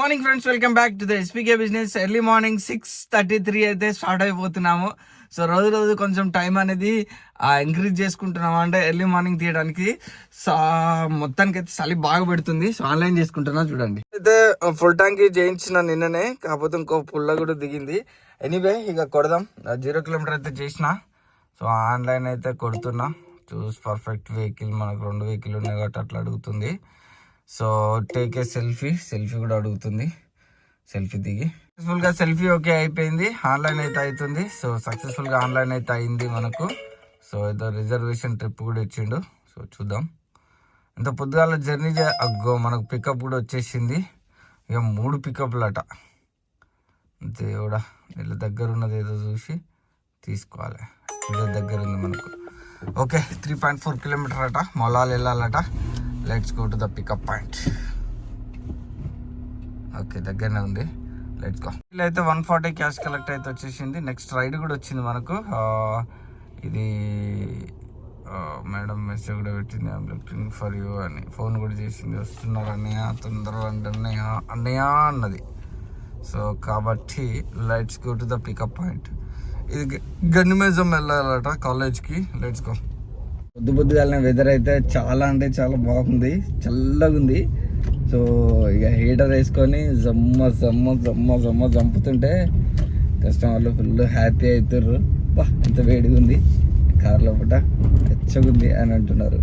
Morning friends, welcome back to the ఎస్పీకే business. Early morning 6:33 అయితే start అయిపోతున్నాము. So రోజు కొంచెం time అనేది ఇంక్రీజ్ చేసుకుంటున్నాము, అంటే ఎర్లీ మార్నింగ్ తీయడానికి. సో మొత్తానికి అయితే చలి బాగా పెడుతుంది. సో ఆన్లైన్ చేసుకుంటున్నా చూడండి. అయితే ఫుల్ ట్యాంక్ చేయించిన నిన్ననే, కాకపోతే ఇంకో పుల్ల కూడా దిగింది. ఎనీవే ఇక కొడదాం. 0 కిలోమీటర్ అయితే చేసిన. సో ఆన్లైన్ అయితే కొడుతున్నా. చూస్ పర్ఫెక్ట్ వెహికల్, మనకు 2 వెహికల్ ఉన్నాయి కాబట్టి అట్లా అడుగుతుంది. సో టేక్ ఏ సెల్ఫీ కూడా అడుగుతుంది. సెల్ఫీ దిగి సక్సెస్ఫుల్గా సెల్ఫీ ఓకే అయిపోయింది. ఆన్లైన్ అయితే అవుతుంది. సో సక్సెస్ఫుల్గా ఆన్లైన్ అయితే అయింది మనకు. సో ఏదో రిజర్వేషన్ ట్రిప్ కూడా ఇచ్చిండు. సో చూద్దాం. ఇంత పొద్దుగాల జర్నీ అగ్గో మనకు పికప్ కూడా వచ్చేసింది. ఇక 3 పికప్లు అట. దేవుడా, వీళ్ళ దగ్గర ఉన్నది ఏదో చూసి తీసుకోవాలి. ఇదే దగ్గర ఉంది మనకు. ఓకే, 3.4 కిలోమీటర్ అట. మొలాలు వెళ్ళాలట. Let's go to the pickup point. Okay, దగ్గరనే ఉంది. Let's go. అయితే 140 క్యాష్ కలెక్ట్ అయితే వచ్చేసింది. నెక్స్ట్ రైడ్ కూడా వచ్చింది మనకు. ఇది మేడం మెసేజ్ కూడా పెట్టింది, ఐఎమ్ లుకింగ్ ఫర్ యూ అని. ఫోన్ కూడా చేసింది, వస్తున్నారు అన్నయ్య తొందరగా అంటే అన్నయ్య అన్నది. సో కాబట్టి let's go to the pickup point. ఇది గన్నిమేజం వెళ్ళాలట కాలేజ్కి. Let's go. పొద్దుగాల వెదర్ అయితే చాలా అంటే చాలా బాగుంది, చల్లగా ఉంది. సో ఇక హీటర్ వేసుకొని జమ్మ చంపుతుంటే కస్టమర్లు ఫుల్ హ్యాపీ అవుతారు. బా ఎంత వేడిగా ఉంది, కార్ లోపల వెచ్చగా ఉంది అని అంటున్నారు.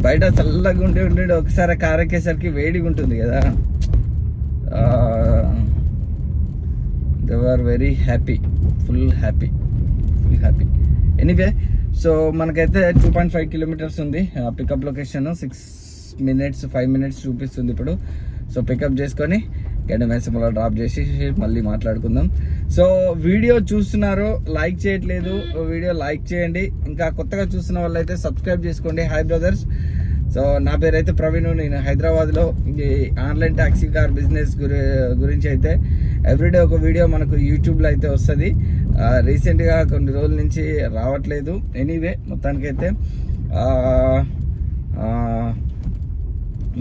బయట చల్లగా ఉండి ఒకసారి కార్ ఎక్కేసరికి వేడిగా ఉంటుంది కదా. They are very happy, full happy. Anyway, so మనకైతే 2.5 కిలోమీటర్స్ ఉంది. పికప్ లొకేషన్ 6 minutes 5 minutes చూపిస్తుంది ఇప్పుడు. సో పికప్ చేసుకొని గడ్డమేసంలో డ్రాప్ చేసి మళ్ళీ మాట్లాడుకుందాం. సో వీడియో చూస్తున్నారు, లైక్ చేయట్లేదు, వీడియో లైక్ చేయండి. ఇంకా కొత్తగా చూస్తున్న వాళ్ళైతే సబ్స్క్రైబ్ చేసుకోండి. Hi brothers. సో నా పేరు అయితే ప్రవీణ్. నేను హైదరాబాద్లో ఈ ఆన్లైన్ ట్యాక్సీ కార్ బిజినెస్ గురించి అయితే ఎవ్రీడే ఒక వీడియో మనకు యూట్యూబ్లో అయితే వస్తుంది. రీసెంట్గా కొన్ని రోజుల నుంచి రావట్లేదు. ఎనీవే, మొత్తానికైతే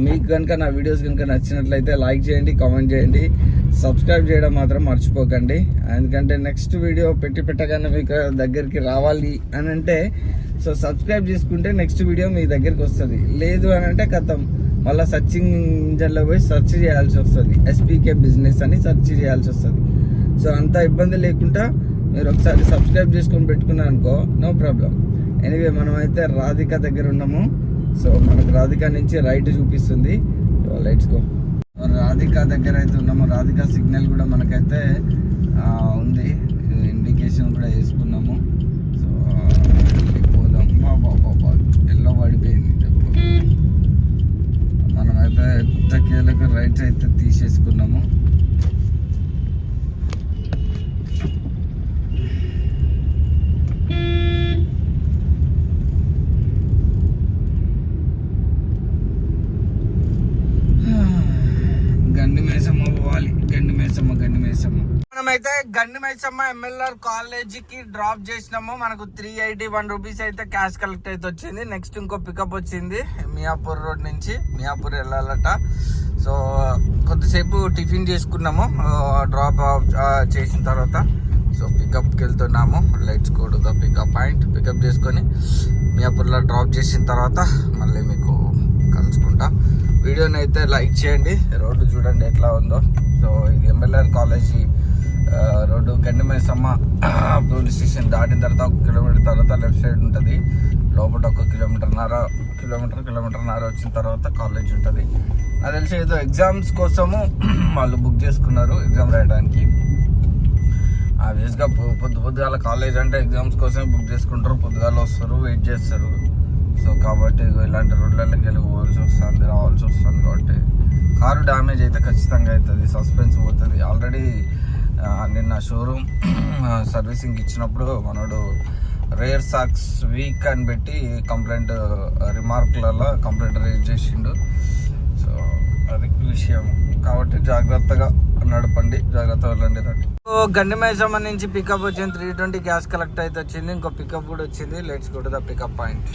మీకు కనుక నా వీడియోస్ కనుక నచ్చినట్లయితే లైక్ చేయండి, కామెంట్ చేయండి, సబ్స్క్రైబ్ చేయడం మాత్రం మర్చిపోకండి. ఎందుకంటే నెక్స్ట్ వీడియో పెట్టగానే మీకు దగ్గరికి రావాలి అని అంటే, సో సబ్స్క్రైబ్ చేసుకుంటే నెక్స్ట్ వీడియో మీ దగ్గరికి వస్తుంది. లేదు అని అంటే కథం మళ్ళీ సర్చింగ్ ఇంజన్లో పోయి సెర్చ్ చేయాల్సి వస్తుంది. ఎస్పీకే బిజినెస్ అని సెర్చ్ చేయాల్సి వస్తుంది. సో అంత ఇబ్బంది లేకుండా మీరు ఒకసారి సబ్స్క్రైబ్ చేసుకొని పెట్టుకున్నా అనుకో, నో ప్రాబ్లం. ఎనీవే, మనం అయితే రాధిక దగ్గర ఉన్నాము. సో మనకు రాధిక నుంచి రైట్ చూపిస్తుంది. So let's go. రాధిక దగ్గర అయితే ఉన్నాము. రాధిక సిగ్నల్ కూడా మనకైతే ఉంది, ఇండికేషన్ కూడా వేసుకున్నాము. సో పోదాం. బాబా ఎల్లో పడిపోయింది. మనమైతే ఎట్టకేలకు రైట్స్ అయితే తీసేసుకున్నాము. మనమైతే గండిమైసమ్మ MLR కాలేజీకి డ్రాప్ చేసినాము. మనకు 381 రూపీస్ అయితే క్యాష్ కలెక్ట్ అయితే వచ్చింది. నెక్స్ట్ ఇంకో పికప్ వచ్చింది మియాపూర్ రోడ్ నుంచి. మియాపూర్ వెళ్ళాలట. సో కొద్దిసేపు టిఫిన్ చేసుకున్నాము డ్రాప్ చేసిన తర్వాత. సో పికప్కి వెళ్తున్నాము. Let's go to the pickup point. Pickup చేసుకొని మియాపూర్లో డ్రాప్ చేసిన తర్వాత మళ్ళీ మీకు కలుసుకుంటా. వీడియోని అయితే లైక్ చేయండి. రోడ్డు చూడండి ఎట్లా ఉందో. సో ఇది MLR college road. Gandimaisamma police station దాటిన తర్వాత 1 కిలోమీటర్ తర్వాత లెఫ్ట్ సైడ్ ఉంటుంది. లోపల 1 కిలోమీటర్న్నర వచ్చిన తర్వాత కాలేజ్ ఉంటుంది. నాకు తెలిసి ఏదో ఎగ్జామ్స్ కోసము వాళ్ళు బుక్ చేసుకున్నారు, ఎగ్జామ్ రాయడానికి. ఆబ్వియస్గా పొద్దుగాల కాలేజ్ అంటే ఎగ్జామ్స్ కోసం బుక్ చేసుకుంటారు. పొద్దుగాల వస్తారు, వెయిట్ చేస్తారు. సో కాబట్టి ఇలాంటి రోడ్లలోకి వెళ్ళి రావాల్సి వస్తుంది. కాబట్టి కారు డ్యామేజ్ అయితే ఖచ్చితంగా అవుతుంది, సస్పెన్స్ పోతుంది. ఆల్రెడీ నిన్న షోరూమ్ సర్వీసింగ్ ఇచ్చినప్పుడు మనోడు రేర్ సాక్స్ వీక్ అని పెట్టి కంప్లైంట్ రిమార్క్లలో కంప్లైంట్ రేజ్ చేసిండు. సో అది విషయం. కాబట్టి జాగ్రత్తగా నడపండి, జాగ్రత్తగా వెళ్ళండి. గండిమైసమ్మ నుంచి పికప్ వచ్చింది. 320 గ్యాస్ కలెక్ట్ అయితే వచ్చింది. ఇంకో పికప్ కూడా వచ్చింది. Let's go to the pickup point.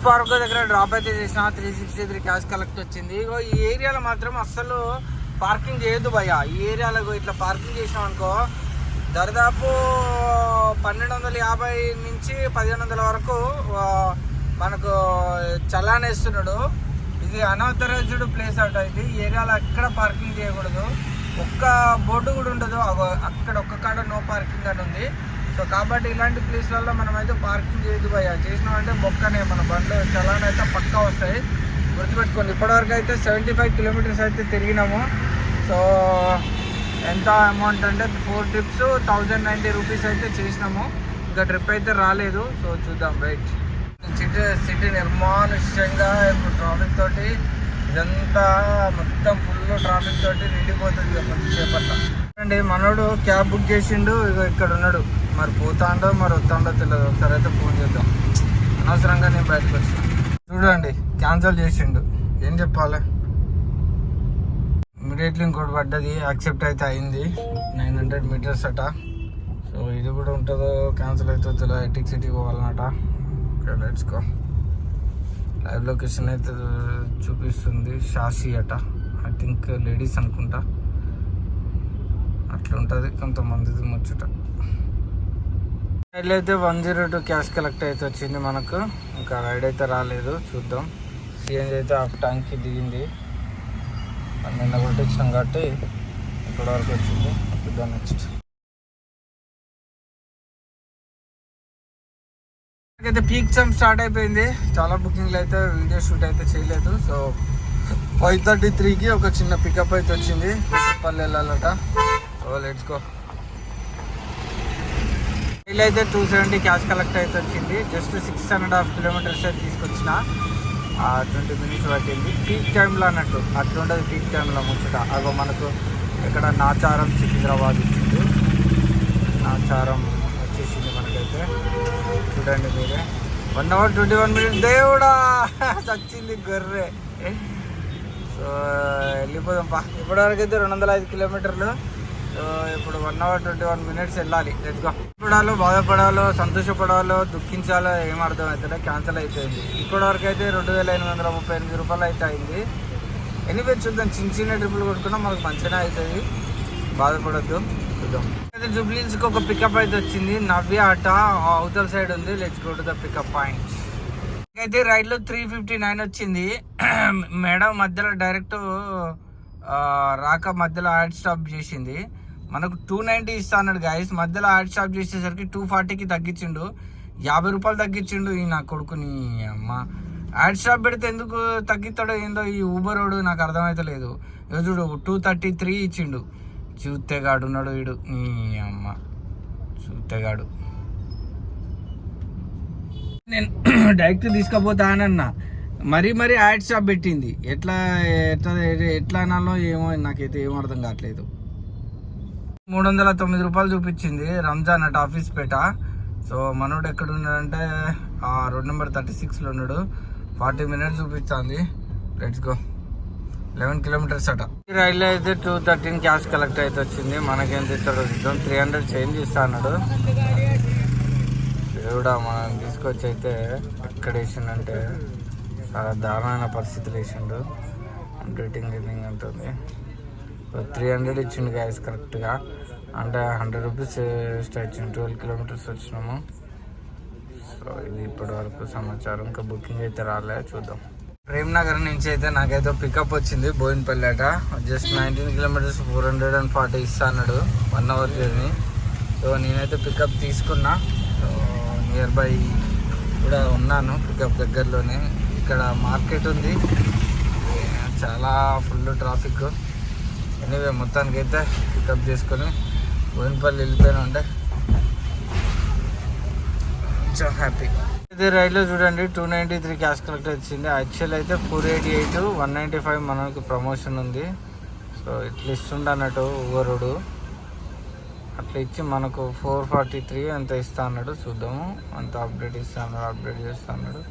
Park దగ్గర డ్రాప్ అయితే చేసిన 363 క్యాష్ కలెక్ట్ వచ్చింది. ఈ ఏరియాలో మాత్రం అస్సలు పార్కింగ్ చేయొద్దు భయ్య. ఈ ఏరియాలో ఇట్లా పార్కింగ్ చేసినాం అనుకో దాదాపు 1250 నుంచి 1500 వరకు మనకు చలాన్ వేస్తున్నాడు. ఇది అనాథరైజ్డ్ ప్లేస్ అట. ఇది ఈ ఏరియాలో ఎక్కడ పార్కింగ్ చేయకూడదు. ఒక్క బోర్డు కూడా ఉండదు. అక్కడ ఒక్క కాడ నో పార్కింగ్ అని ఉంది. సో కాబట్టి ఇలాంటి ప్లేస్లలో మనం అయితే పార్కింగ్ చేయదు భయ్య. చేసినామంటే బొక్కనే మన బండ్లు చలాన్ అయితే పక్కా వస్తాయి, గుర్తుపెట్టుకోండి. ఇప్పటివరకు అయితే 75 కిలోమీటర్స్ అయితే తిరిగినాము. సో ఎంత అమౌంట్ అంటే 4 ట్రిప్స్ 1090 రూపీస్ అయితే చేసినాము. ఇంకా ట్రిప్ అయితే రాలేదు. సో చూద్దాం, వెయిట్. సిటీ నిర్మానుష్యంగా ఇప్పుడు ట్రాఫిక్ తోటి ఇదంతా మొత్తం ఫుల్ ట్రాఫిక్ తోటి నిండిపోతుంది కొంచెంసేపట్ల. అండి మనోడు క్యాబ్ బుక్ చేసిండు, ఇక్కడ ఉన్నాడు. మరి పోతాండో మరి వస్తాడో తెలియదు. ఒకసారి అయితే ఫోన్ చేద్దాం. అనవసరంగా నేను బయటకు వచ్చాను. చూడండి క్యాన్సిల్ చేసిండు, ఏం చెప్పాలి. ఇమీడియట్లీ ఇంకోటి పడ్డది, యాక్సెప్ట్ అయితే అయింది. 900 మీటర్స్ అట. సో ఇది కూడా ఉంటుందో క్యాన్సిల్ అవుతుందో తెలియదు. ఎటిక్ సిటీ పోవాలన్నట. Let's go. లైవ్ లొకేషన్ అయితే చూపిస్తుంది. షాషి అట, ఐ థింక్ లేడీస్ అనుకుంటా. అట్లా ఉంటుంది కొంతమందిది ముచ్చట. రైడ్ అయితే 102 క్యాష్ కలెక్ట్ అయితే వచ్చింది మనకు. ఇంకా రైడ్ అయితే రాలేదు, చూద్దాం. సిఎన్జి అయితే హాఫ్ ట్యాంక్కి దిగింది. నిన్న కొట్టించాం కాబట్టి ఇక్కడ వరకు వచ్చింది. చూద్దాం నెక్స్ట్. అయితే పీక్ టైం స్టార్ట్ అయిపోయింది. చాలా బుకింగ్లు అయితే వీడియో షూట్ అయితే చేయలేదు. సో 5:33కి ఒక చిన్న పికప్ అయితే వచ్చింది. పల్లె వెళ్ళాలట. So let's go. రైలు అయితే 270 క్యాష్ కలెక్ట్ అయితే వచ్చింది. జస్ట్ 6.5 కిలోమీటర్స్ అయితే తీసుకొచ్చిన. 20 మినిట్స్ పట్టింది. పీక్ టైంలో అన్నట్టు అట్లా ఉండదు. పీక్ టైంలో ముచ్చట. అగో మనకు ఇక్కడ నాచారం సికింద్రాబాద్ ఇచ్చింది. నాచారం వచ్చేసింది మనకైతే. చూడండి మీరే. 1 hour 21 minutes. దేవుడా చచ్చింది గొర్రె. సో వెళ్ళిపోదాం పా. ఇప్పటివరకు అయితే 205 కిలోమీటర్లు. సో ఇప్పుడు 1 hour 21 minutes వెళ్ళాలి. Let's go. పడాలో, బాధపడాలో, సంతోషపడాలో, దుఃఖించాలో ఏం అర్థం అవుతుందో క్యాన్సిల్ అయిపోయింది. ఇప్పటి వరకు అయితే 2838 రూపాయలు అయితే అయింది. ఎనీవే చూద్దాం. చిన్న చిన్న ట్రిప్పులు కొట్టుకున్నా మనకు మంచిగా అవుతుంది, బాధపడద్దు. చూద్దాం. అయితే జూబ్లీహిల్స్కి ఒక పికప్ అయితే వచ్చింది. నవ్య అట అవతల సైడ్ ఉంది. Let's go to the pickup point. అయితే రైడ్లో 359 వచ్చింది. మేడం మధ్యలో డైరెక్ట్ రాక మధ్యలో యాడ్ స్టాప్ చేసింది. మనకు 290 ఇస్తా అన్నాడు గాయస్. మధ్యలో యాడ్ స్టాప్ చేసేసరికి 240కి తగ్గించిండు. 50 రూపాయలు తగ్గించిండు. ఈ నా కొడుకుని అమ్మ. యాడ్ స్టాప్ పెడితే ఎందుకు తగ్గిస్తాడో ఏందో ఈ ఊబర్ వాడు, నాకు అర్థమైతే లేదు. చూడు 233 ఇచ్చిండు. చూత్తేగాడు ఉన్నాడు వీడు. ఈ అమ్మ చూత్తేగాడు. నేను డైరెక్ట్ తీసుకుపోతానన్నా, మరీ యాడ్ స్టాప్ పెట్టింది. ఎట్లా అనాలో ఏమో నాకైతే ఏం అర్థం కావట్లేదు. 309 రూపాయలు చూపించింది. Ramzan at office Peta. So మనోడు ఎక్కడ ఉన్నాడంటే రోడ్ నెంబర్ 36లో ఉన్నాడు. 40 minutes చూపిస్తుంది. Let's go. 11 కిలోమీటర్స్ అట. ఈ రైల్లో అయితే 213 క్యాష్ కలెక్ట్ అయితే వచ్చింది. మనకేం తెస్తాడో చూద్దాం. 300 చేంజ్ ఇస్తా అన్నాడు. దేవుడా మనం తీసుకొచ్చి అయితే ఎక్కడ వేసిండంటే చాలా దారుణమైన పరిస్థితులు వేసిండు. రేటింగ్ అంటుంది. 300 ఇచ్చిండు గ్యాస్ కరెక్ట్గా. అంటే 100 రూపీస్ ఎక్స్ట్రా ఇచ్చిండు. 12 కిలోమీటర్స్ వచ్చినాము. సో ఇది ఇప్పటి వరకు సమాచారం. ఇంకా బుకింగ్ అయితే రాలే, చూద్దాం. ప్రేమ్నగర్ నుంచి అయితే నాకైతే పికప్ వచ్చింది. బోయినపల్లి అట. జస్ట్ 19 కిలోమీటర్స్ 440 ఇస్తా అన్నాడు. 1 hour జర్నీ. సో నేనైతే పికప్ తీసుకున్నా. సో నియర్ బై కూడా ఉన్నాను, పికప్ దగ్గరలోనే. ఇక్కడ మార్కెట్ ఉంది, చాలా ఫుల్ ట్రాఫిక్. ఎనీవే మొత్తానికి అయితే పికప్ చేసుకొని బోయినపల్లి వెళ్ళిపోయినా ఉంటే కొంచెం హ్యాపీ. ఇది రైల్లో చూడండి 293 క్యాష్ కలెక్ట్ వచ్చింది. యాక్చువల్ అయితే 488, 195 మనకి ప్రమోషన్ ఉంది. సో ఇట్లా ఇస్తుండ అన్నట్టు ఊరోడు అట్లా ఇచ్చి మనకు 443 ఎంత ఇస్తా అన్నాడు. చూద్దాము. అంత అప్డేట్ ఇస్తా అన్నాడు, అప్డేట్ చేస్తా అన్నాడు.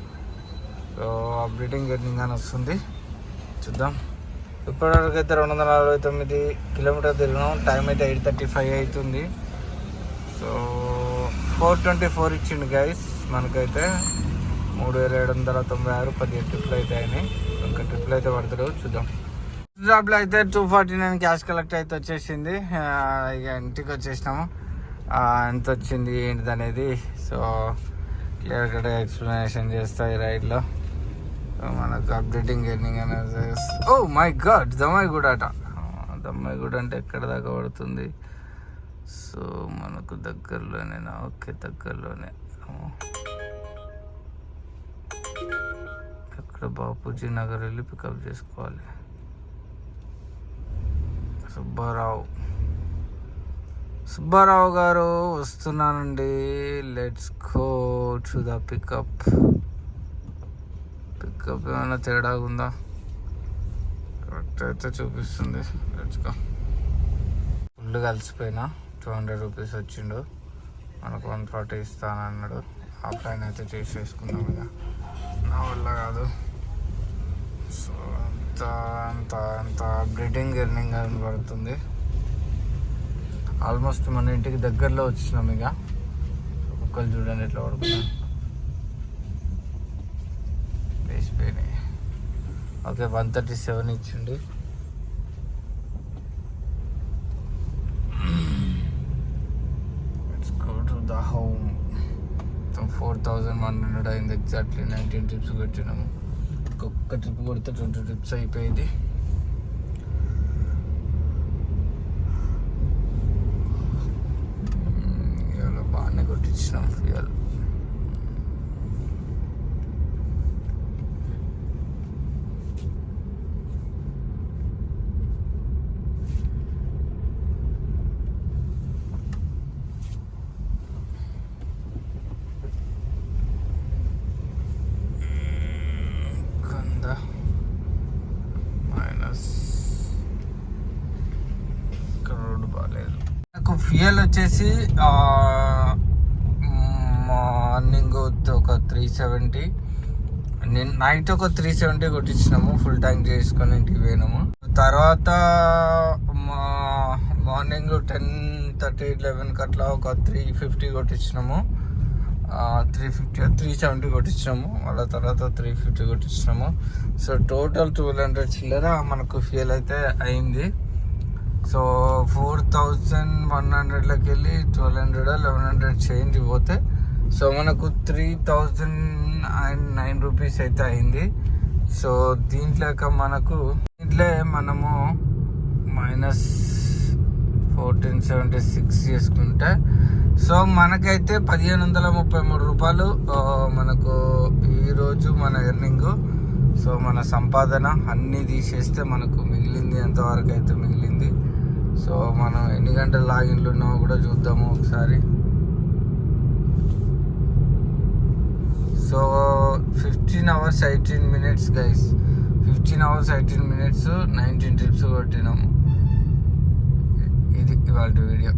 సో అప్డేటింగ్ ఎర్నింగ్ అని వస్తుంది, చూద్దాం. ఇప్పటివరకు అయితే 249 కిలోమీటర్ తిరిగినాం. టైం అయితే 8:35 అవుతుంది. సో 424 ఇచ్చిండు గైస్. మనకైతే 3796 17 ట్రిప్లు అయితే అయినాయి. ఇంకా ట్రిప్లు అయితే పడతాడు, చూద్దాం. డ్రాప్ లో అయితే 249 క్యాష్ కలెక్ట్ అయితే వచ్చేసింది. ఇక ఇంటికి వచ్చేసినాము. ఎంత వచ్చింది ఏంటిది అనేది సో క్లియర్ కట్ ఎక్స్ప్లెనేషన్ చేస్తా ఈ రైడ్లో. మనకు అప్డేటింగ్ ఎర్నింగ్ అనేది. ఓ మై గాడ్, దమ్మాయిగూడ అట. దమ్మాయిగూడ అంటే ఎక్కడ దాకా పడుతుంది? సో మనకు దగ్గరలోనేనా? ఓకే, దగ్గరలోనే. ఇక్కడ బాపూజీ నగర్ వెళ్ళి పికప్ చేసుకోవాలి. సుబ్బారావు గారు వస్తున్నానండి. Let's go to the pickup. ఏమైనా తేడా ఉందా? కరెక్ట్ అయితే చూపిస్తుంది. Let's go. ఫుల్ కలిసిపోయినా 200 రూపీస్ వచ్చిండు. మనకు 140 ఇస్తానన్నాడు. ఆఫ్లైన్ అయితే చేసేసుకుందాం. ఇక నా వల్ల కాదు. సో అంత అప్డేటింగ్ ఎర్నింగ్ అని పడుతుంది. ఆల్మోస్ట్ మన ఇంటికి దగ్గరలో వచ్చినాం. ఇక కుక్కలు చూడండి ఎట్లా పడుకున్నాం. వేసిపోయినాయి. ఓకే, 137 ఇచ్చిండు. Let's go to the home. 4100 అయింది ఎగ్జాక్ట్లీ. 19 ట్రిప్స్ కొట్టినాము. ఒక్క ట్రిప్ కొడితే 20 ట్రిప్స్ అయిపోయింది. ఇవాళ బాగానే కొట్టించినాం ఫ్యూయల్. ఫ్యూయల్ వచ్చేసి మార్నింగ్ ఒక 370, నైట్ ఒక 370 కొట్టించినాము. ఫుల్ ట్యాంక్ చేసుకొని ఇంటికి పోయినాము. తర్వాత మార్నింగ్ 10:30, 11 అట్లా ఒక 350 కొట్టించినాము. 370 కొట్టించినాము. వాళ్ళ తర్వాత 350 కొట్టించినాము. సో టోటల్ 1200 చిల్లర మనకు ఫ్యూయల్ అయితే అయింది. సో 4100లోకి వెళ్ళి 1200, 1100 చేంజ్ పోతే సో మనకు 3009 రూపీస్ అయితే అయింది. సో దీంట్లో మనము -1476 చేసుకుంటే సో మనకైతే 1533 రూపాయలు మనకు ఈరోజు మన ఎర్నింగ్. సో మన సంపాదన అన్నీ తీసేస్తే మనకు మిగిలింది ఎంతవరకు అయితే మిగిలింది. సో మనం ఎన్ని గంటల లాగిన్లు ఉన్నామో కూడా చూద్దాము ఒకసారి. So 15 hours 18 minutes guys. 15 hours 18 minutes 19 trips కొట్టినాము. ఇది ఇవాళ వీడియో.